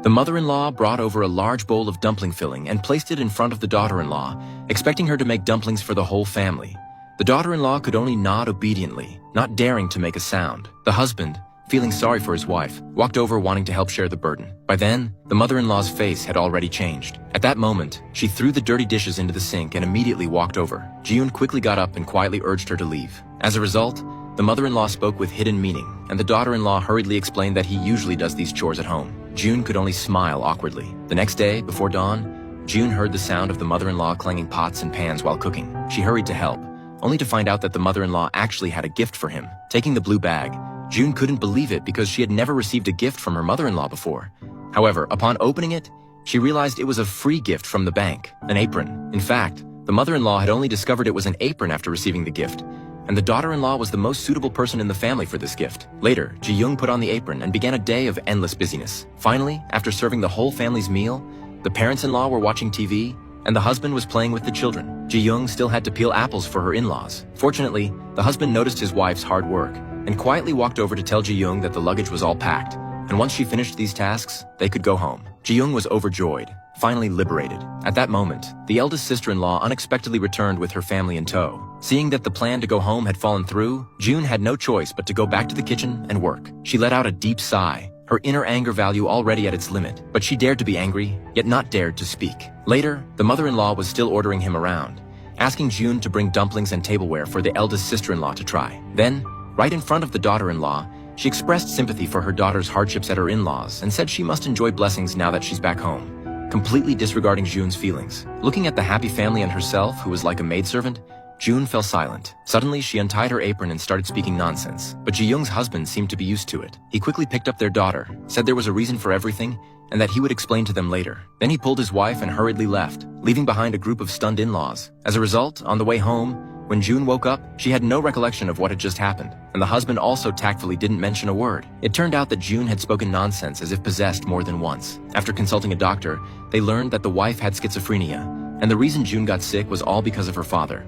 The mother-in-law brought over a large bowl of dumpling filling and placed it in front of the daughter-in-law, expecting her to make dumplings for the whole family. The daughter-in-law could only nod obediently, not daring to make a sound. The husband, feeling sorry for his wife, walked over wanting to help share the burden. By then, the mother-in-law's face had already changed. At that moment, she threw the dirty dishes into the sink and immediately walked over. Ji-yoon quickly got up and quietly urged her to leave. As a result, the mother-in-law spoke with hidden meaning, and the daughter-in-law hurriedly explained that he usually does these chores at home. Ji-yoon could only smile awkwardly. The next day, before dawn, Ji-yoon heard the sound of the mother-in-law clanging pots and pans while cooking. She hurried to help, only to find out that the mother-in-law actually had a gift for him. Taking the blue bag, Ji-yoon couldn't believe it because she had never received a gift from her mother-in-law before. However, upon opening it, she realized it was a free gift from the bank, an apron. In fact, the mother-in-law had only discovered it was an apron after receiving the gift, and the daughter-in-law was the most suitable person in the family for this gift. Later, Ji-yoon put on the apron and began a day of endless busyness. Finally, after serving the whole family's meal, the parents-in-law were watching TV, and the husband was playing with the children. Ji-yoon still had to peel apples for her in-laws. Fortunately, the husband noticed his wife's hard work and quietly walked over to tell Ji-yoon that the luggage was all packed, and once she finished these tasks, they could go home. Ji-yoon was overjoyed, finally liberated. At that moment, the eldest sister-in-law unexpectedly returned with her family in tow. Seeing that the plan to go home had fallen through, Ji-yoon had no choice but to go back to the kitchen and work. She let out a deep sigh, her inner anger value already at its limit, but she dared to be angry, yet not dared to speak. Later, the mother-in-law was still ordering him around, asking Ji-yoon to bring dumplings and tableware for the eldest sister-in-law to try. Then, right in front of the daughter-in-law, she expressed sympathy for her daughter's hardships at her in-laws and said she must enjoy blessings now that she's back home, completely disregarding Ji-yoon's feelings. Looking at the happy family and herself, who was like a maidservant, Ji-yoon fell silent. Suddenly, she untied her apron and started speaking nonsense, but Ji-yoon's husband seemed to be used to it. He quickly picked up their daughter, said there was a reason for everything, and that he would explain to them later. Then he pulled his wife and hurriedly left, leaving behind a group of stunned in-laws. As a result, on the way home, when Ji-yoon woke up, she had no recollection of what had just happened, and the husband also tactfully didn't mention a word. It turned out that Ji-yoon had spoken nonsense as if possessed more than once. After consulting a doctor, they learned that the wife had schizophrenia, and the reason Ji-yoon got sick was all because of her father.